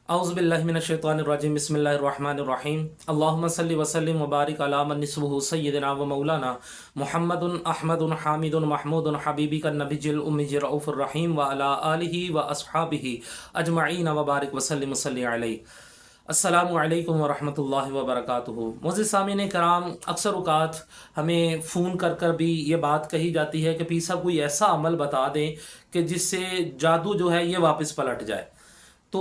औज़ुबिल्लाहिमिनश्शैतानिर्रजीम बिस्मिल्लाहिर्रहमानिर्रहीम अल्लाहुम्मा सल्लि व सल्लिम व बारिक अला मन निस्बुहु सय्यिदना व मौलाना मुहम्मदुन अहमदुन हामिदुन महमूदुन हबीबिका नबियुल उम्मी रऊफुर रहीम व अला आलिहि व अस्हाबिहि अजमईन व बारिक व सल्लिम सल्ली अलैहि। अस्सलामु अलैकुम व रहमतुल्लाहि व बरकातुहू। मुअज़्ज़िज़ सामीन कराम, अक्सर औक़ात हमें फ़ोन कर कर भी ये बात कही जाती है कि पीर साहब कोई ऐसा अमल बता दें कि जिससे जादू जो है ये वापस पलट जाए। तो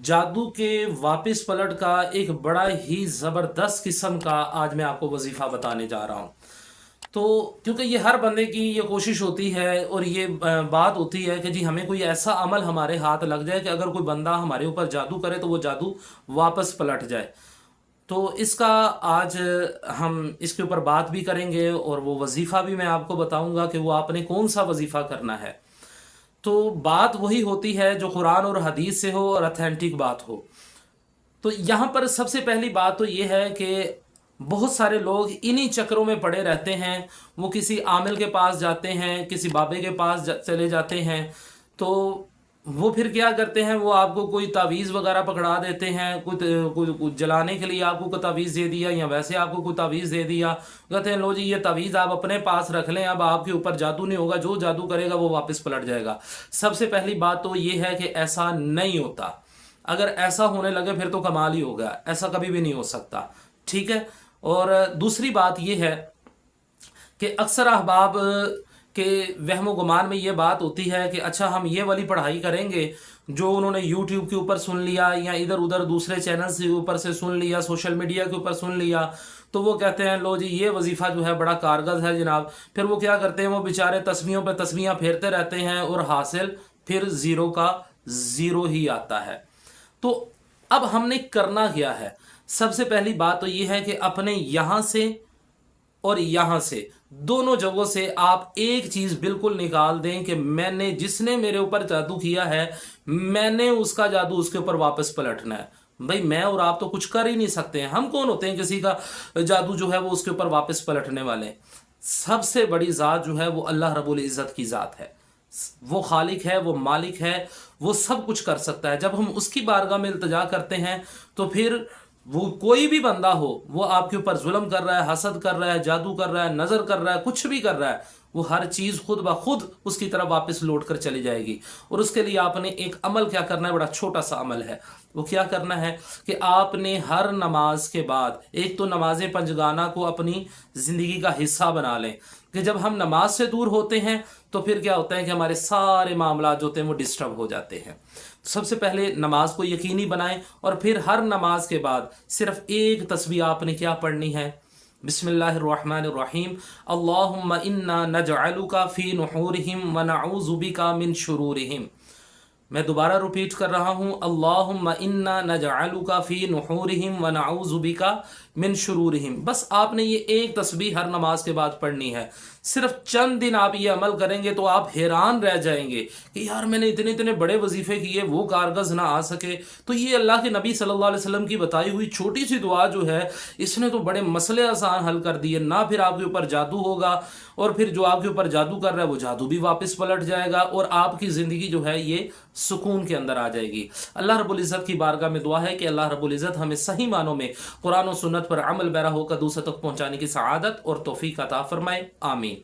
जादू के वापस पलट का एक बड़ा ही ज़बरदस्त किस्म का आज मैं आपको वजीफ़ा बताने जा रहा हूँ। तो क्योंकि ये हर बंदे की ये कोशिश होती है और ये बात होती है कि जी हमें कोई ऐसा अमल हमारे हाथ लग जाए कि अगर कोई बंदा हमारे ऊपर जादू करे तो वो जादू वापस पलट जाए। तो इसका आज हम इसके ऊपर बात भी करेंगे और वो वजीफ़ा भी मैं आपको बताऊंगा कि वो आपने कौन सा वजीफ़ा करना है। तो बात वही होती है जो कुरान और हदीस से हो और अथेंटिक बात हो। तो यहाँ पर सबसे पहली बात तो ये है कि बहुत सारे लोग इन्हीं चक्रों में पड़े रहते हैं। वो किसी आमिल के पास जाते हैं, किसी बाबे के पास चले जाते हैं, तो वो फिर क्या करते हैं, वो आपको कोई तावीज़ वगैरह पकड़ा देते हैं, कुछ जलाने के लिए आपको कोई तावीज़ दे दिया या वैसे आपको कोई तावीज़ दे दिया। कहते हैं लो जी ये तावीज़ आप अपने पास रख लें, अब आपके ऊपर जादू नहीं होगा, जो जादू करेगा वो वापस पलट जाएगा। सबसे पहली बात तो ये है कि ऐसा नहीं होता। अगर ऐसा होने लगे फिर तो कमाल ही होगा, ऐसा कभी भी नहीं हो सकता। ठीक है। और दूसरी बात ये है कि अक्सर अहबाब के वहम गुमान में ये बात होती है कि अच्छा हम ये वाली पढ़ाई करेंगे जो उन्होंने यूट्यूब के ऊपर सुन लिया या इधर उधर दूसरे चैनल के ऊपर से सुन लिया, सोशल मीडिया के ऊपर सुन लिया, तो वो कहते हैं लो जी ये वजीफ़ा जो है बड़ा कारगर है जनाब। फिर वो क्या करते हैं, वो बेचारे तस्वीरों पर तस्वीरें फेरते रहते हैं और हासिल फिर ज़ीरो का ज़ीरो ही आता है। तो अब हमने करना क्या है? सबसे पहली बात तो ये है कि अपने यहाँ से और यहाँ से दोनों जगहों से आप एक चीज बिल्कुल निकाल दें कि मैंने जिसने मेरे ऊपर जादू किया है मैंने उसका जादू उसके ऊपर वापस पलटना है। भाई मैं और आप तो कुछ कर ही नहीं सकते हैं। हम कौन होते हैं किसी का जादू जो है वो उसके ऊपर वापस पलटने वाले? सबसे बड़ी ज़ात जो है वो अल्लाह रब्बुल इज़्ज़त की ज़ात है। वो खालिक है, वो मालिक है, वो सब कुछ कर सकता है। जब हम उसकी बारगाह में इल्तिजा करते हैं तो फिर वो कोई भी बंदा हो, वो आपके ऊपर जुल्म कर रहा है, हसद कर रहा है, जादू कर रहा है, नजर कर रहा है, कुछ भी कर रहा है, वो हर चीज खुद ब खुद उसकी तरफ वापस लौट कर चली जाएगी। और उसके लिए आपने एक अमल क्या करना है, बड़ा छोटा सा अमल है। वो क्या करना है कि आपने हर नमाज के बाद एक तो नमाज पंजगाना को अपनी जिंदगी का हिस्सा बना लें कि जब हम नमाज से दूर होते हैं तो फिर क्या होता है कि हमारे सारे मामला जो होते हैं वो डिस्टर्ब हो जाते हैं। सबसे पहले नमाज को यकीनी बनाएं और फिर हर नमाज के बाद सिर्फ एक तस्बीह आपने क्या पढ़नी है, बिस्मिल्लाहिर्रहमानिर्रहीम अल्लाहुम्मा इन्ना नजअलुका फी नुहूरिहिम व नऊज़ु बिका मिन शुरूरिहिम। मैं दोबारा रिपीट कर रहा हूँ, अल्लाहुम्मा इन्ना नजअलुका फी नुहूरिहिम व नऊज़ु बिका मिन शुरूरिहिम। बस आपने ये एक तस्बीह हर नमाज के बाद पढ़नी है। सिर्फ चंद दिन आप ये अमल करेंगे तो आप हैरान रह जाएंगे कि यार मैंने इतने इतने बड़े वजीफे किए वो कारगर ना आ सके। तो ये अल्लाह के नबी सल्लल्लाहु अलैहि वसल्लम की बताई हुई छोटी सी दुआ जो है इसने तो बड़े मसले आसान हल कर दिए ना। फिर आपके ऊपर जादू होगा और फिर जो आपके ऊपर जादू कर रहा है वो जादू भी वापस पलट जाएगा और आपकी ज़िंदगी जो है ये सुकून के अंदर आ जाएगी। अल्लाह रब्बुल इज़्ज़त की बारगाह में दुआ है कि अल्लाह रब्बुल इज़्ज़त हमें सही मानों में कुरान और सुन्नत पर अमल पैरा होकर दूसरों तक पहुंचाने की सआदत और तौफीक अता फरमाए। आमीन।